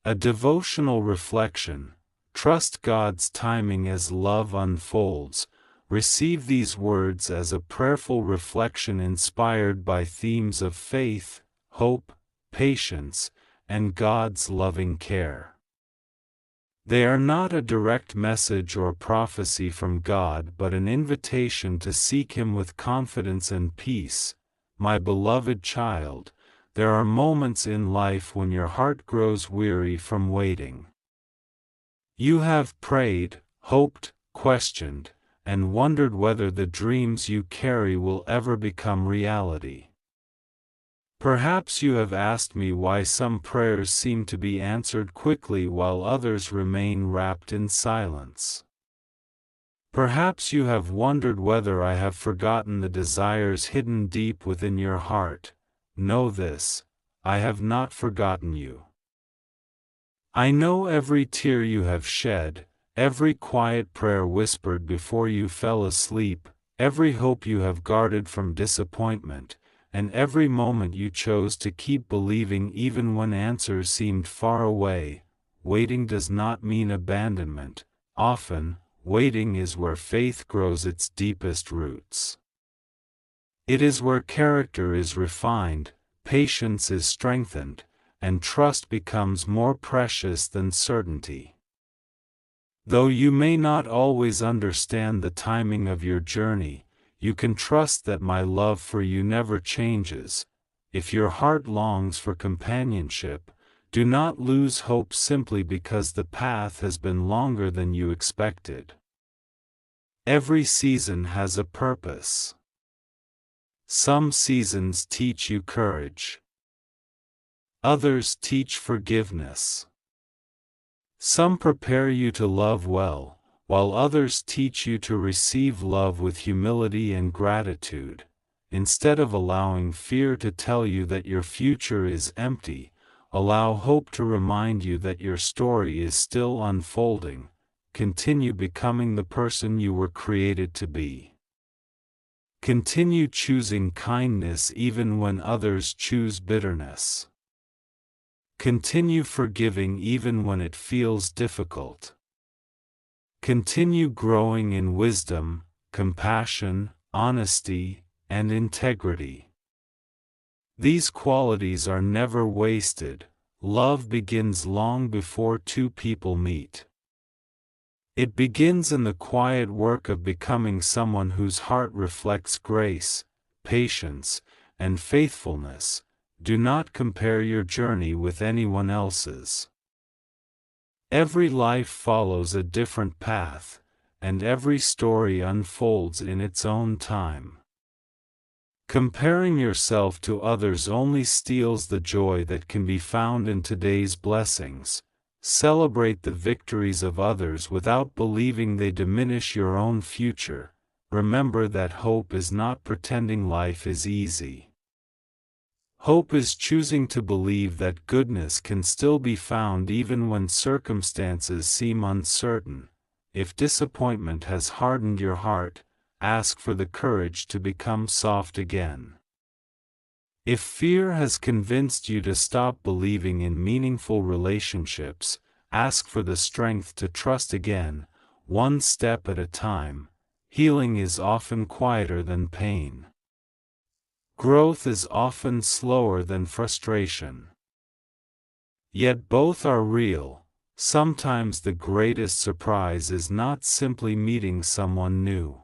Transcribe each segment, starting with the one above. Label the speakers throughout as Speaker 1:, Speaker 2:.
Speaker 1: A devotional reflection. Trust God's timing as love unfolds. Receive these words as a prayerful reflection inspired by themes of faith, hope, patience, and God's loving care. They are not a direct message or prophecy from God but an invitation to seek Him with confidence and peace. My beloved child, there are moments in life when your heart grows weary from waiting. You have prayed, hoped, questioned, and wondered whether the dreams you carry will ever become reality. Perhaps you have asked me why some prayers seem to be answered quickly while others remain wrapped in silence. Perhaps you have wondered whether I have forgotten the desires hidden deep within your heart. Know this: I have not forgotten you. I know every tear you have shed, every quiet prayer whispered before you fell asleep, every hope you have guarded from disappointment, and every moment you chose to keep believing even when answers seemed far away. Waiting does not mean abandonment. Often, waiting is where faith grows its deepest roots. It is where character is refined, patience is strengthened, and trust becomes more precious than certainty. Though you may not always understand the timing of your journey, you can trust that my love for you never changes. If your heart longs for companionship, do not lose hope simply because the path has been longer than you expected. Every season has a purpose. Some seasons teach you courage. Others teach forgiveness. Some prepare you to love well, while others teach you to receive love with humility and gratitude. Instead of allowing fear to tell you that your future is empty, allow hope to remind you that your story is still unfolding. Continue becoming the person you were created to be. Continue choosing kindness even when others choose bitterness. Continue forgiving even when it feels difficult. Continue growing in wisdom, compassion, honesty, and integrity. These qualities are never wasted. Love begins long before two people meet. It begins in the quiet work of becoming someone whose heart reflects grace, patience, and faithfulness. Do not compare your journey with anyone else's. Every life follows a different path, and every story unfolds in its own time. Comparing yourself to others only steals the joy that can be found in today's blessings. Celebrate the victories of others without believing they diminish your own future. Remember that hope is not pretending life is easy. Hope is choosing to believe that goodness can still be found even when circumstances seem uncertain. If disappointment has hardened your heart, ask for the courage to become soft again. If fear has convinced you to stop believing in meaningful relationships, ask for the strength to trust again, one step at a time. Healing is often quieter than pain. Growth is often slower than frustration. Yet both are real. Sometimes the greatest surprise is not simply meeting someone new.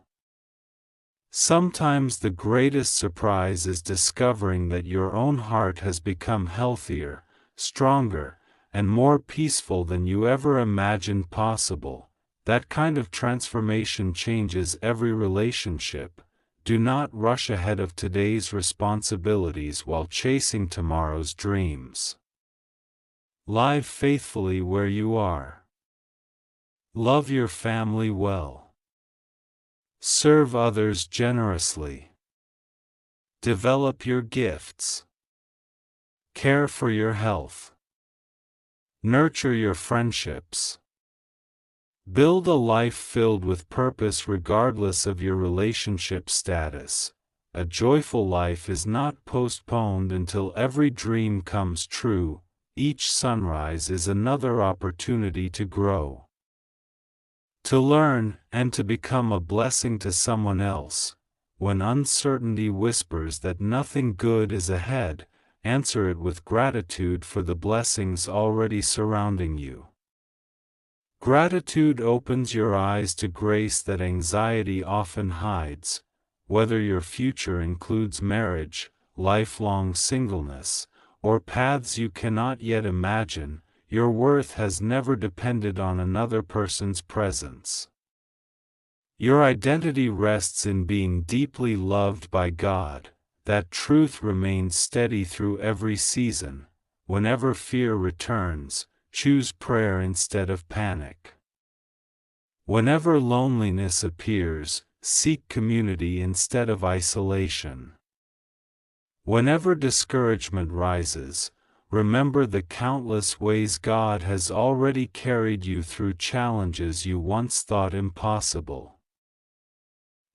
Speaker 1: Sometimes the greatest surprise is discovering that your own heart has become healthier, stronger, and more peaceful than you ever imagined possible. That kind of transformation changes every relationship. Do not rush ahead of today's responsibilities while chasing tomorrow's dreams. Live faithfully where you are. Love your family well. Serve others generously. Develop your gifts. Care for your health. Nurture your friendships. Build a life filled with purpose regardless of your relationship status. A joyful life is not postponed until every dream comes true. each sunrise is another opportunity to grow, to learn, and to become a blessing to someone else. When uncertainty whispers that nothing good is ahead, answer it with gratitude for the blessings already surrounding you. Gratitude opens your eyes to grace that anxiety often hides. Whether your future includes marriage, lifelong singleness, or paths you cannot yet imagine, your worth has never depended on another person's presence. Your identity rests in being deeply loved by God. That truth remains steady through every season. Whenever fear returns, choose prayer instead of panic. Whenever loneliness appears, seek community instead of isolation. Whenever discouragement rises, remember the countless ways God has already carried you through challenges you once thought impossible.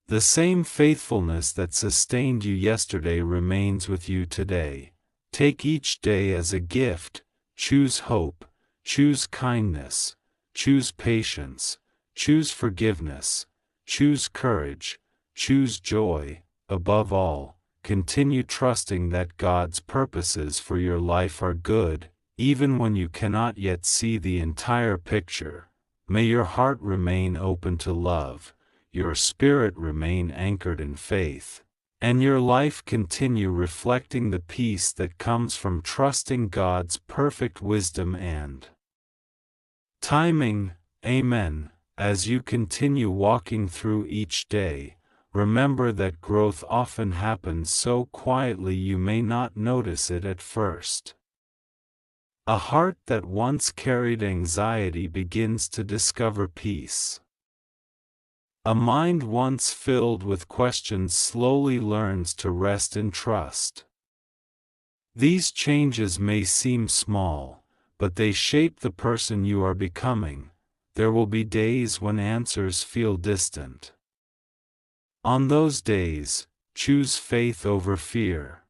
Speaker 1: The same faithfulness that sustained you yesterday remains with you today. Take each day as a gift. Choose hope, choose kindness, choose patience, choose forgiveness, choose courage, choose joy. Above all, continue trusting that God's purposes for your life are good, even when you cannot yet see the entire picture. May your heart remain open to love, your spirit remain anchored in faith, and your life continue reflecting the peace that comes from trusting God's perfect wisdom and timing. Amen. As you continue walking through each day, remember that growth often happens so quietly you may not notice it at first. A heart that once carried anxiety begins to discover peace. A mind once filled with questions slowly learns to rest in trust. These changes may seem small, but they shape the person you are becoming. There will be days when answers feel distant. On those days, choose faith over fear.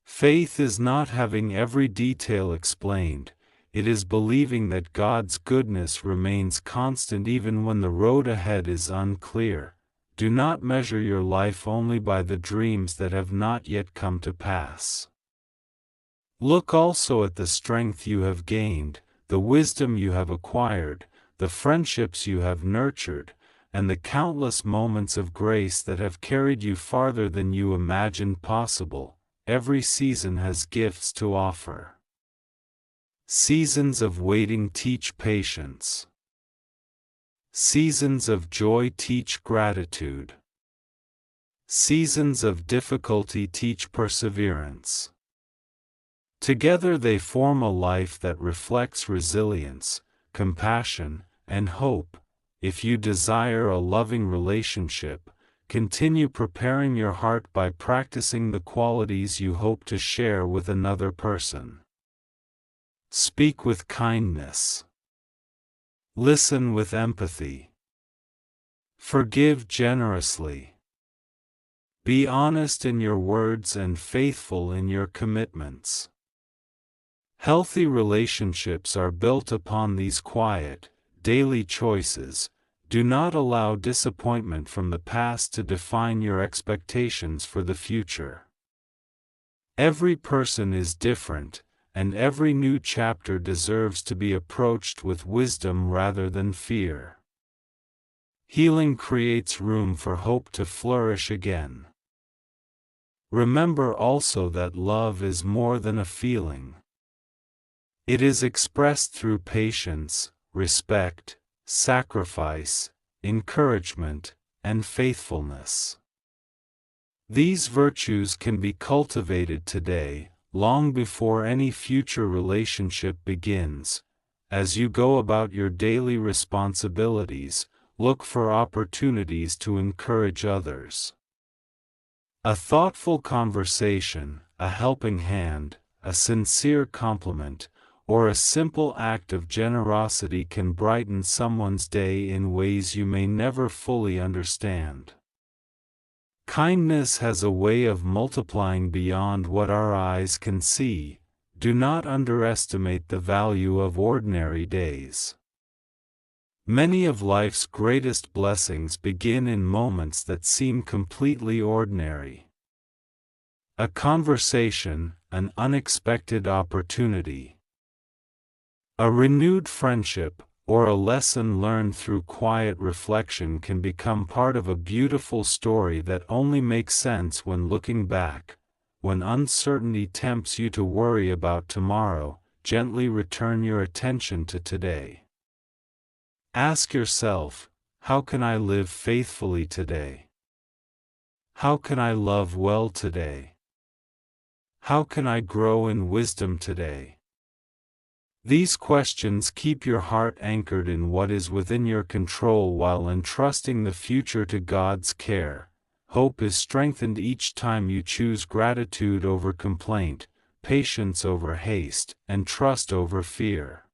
Speaker 1: Faith is not having every detail explained. It is believing that God's goodness remains constant even when the road ahead is unclear. Do not measure your life only by the dreams that have not yet come to pass. Look also at the strength you have gained, the wisdom you have acquired, the friendships you have nurtured, and the countless moments of grace that have carried you farther than you imagined possible. Every season has gifts to offer. Seasons of waiting teach patience. Seasons of joy teach gratitude. Seasons of difficulty teach perseverance. Together they form a life that reflects resilience, compassion, and hope. If you desire a loving relationship, continue preparing your heart by practicing the qualities you hope to share with another person. Speak with kindness. Listen with empathy. Forgive generously. Be honest in your words and faithful in your commitments. Healthy relationships are built upon these quiet, daily choices. Do not allow disappointment from the past to define your expectations for the future. Every person is different, and every new chapter deserves to be approached with wisdom rather than fear. Healing creates room for hope to flourish again. Remember also that love is more than a feeling. It is expressed through patience, respect, sacrifice, encouragement, and faithfulness. These virtues can be cultivated today, long before any future relationship begins. As you go about your daily responsibilities, look for opportunities to encourage others. A thoughtful conversation, a helping hand, a sincere compliment, or a simple act of generosity can brighten someone's day in ways you may never fully understand. Kindness has a way of multiplying beyond what our eyes can see. do not underestimate the value of ordinary days. Many of life's greatest blessings begin in moments that seem completely ordinary. A conversation, an unexpected opportunity, a renewed friendship, or a lesson learned through quiet reflection can become part of a beautiful story that only makes sense when looking back. When uncertainty tempts you to worry about tomorrow, gently return your attention to today. Ask yourself, how can I live faithfully today? How can I love well today? How can I grow in wisdom today? These questions keep your heart anchored in what is within your control while entrusting the future to God's care. Hope is strengthened each time you choose gratitude over complaint, patience over haste, and trust over fear.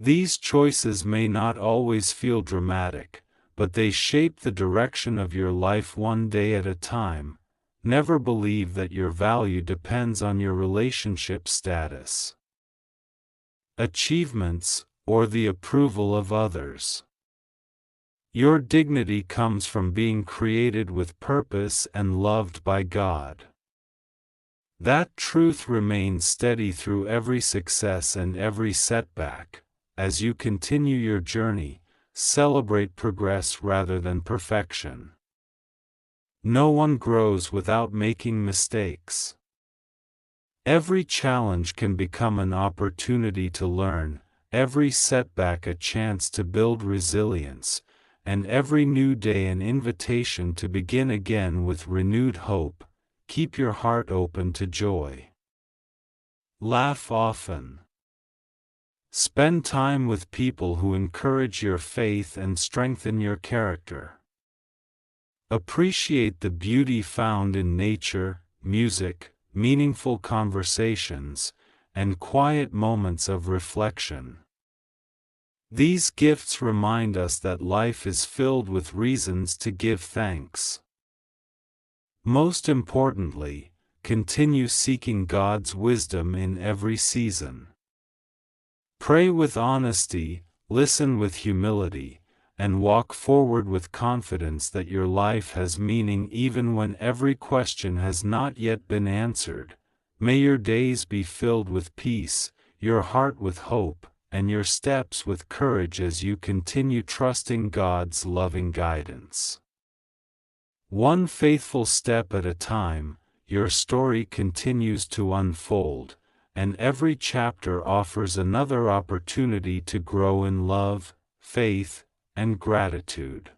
Speaker 1: These choices may not always feel dramatic, but they shape the direction of your life one day at a time. Never believe that your value depends on your relationship status, achievements, or the approval of others. Your dignity comes from being created with purpose and loved by God. That truth remains steady through every success and every setback. As you continue your journey, celebrate progress rather than perfection. No one grows without making mistakes. Every challenge can become an opportunity to learn, every setback a chance to build resilience, and every new day an invitation to begin again with renewed hope. Keep your heart open to joy. Laugh often. Spend time with people who encourage your faith and strengthen your character. Appreciate the beauty found in nature, music, meaningful conversations, and quiet moments of reflection. These gifts remind us that life is filled with reasons to give thanks. Most importantly, continue seeking God's wisdom in every season. Pray with honesty, listen with humility, and walk forward with confidence that your life has meaning even when every question has not yet been answered. May your days be filled with peace, your heart with hope, and your steps with courage as you continue trusting God's loving guidance. One faithful step at a time, your story continues to unfold, and every chapter offers another opportunity to grow in love, faith, and gratitude.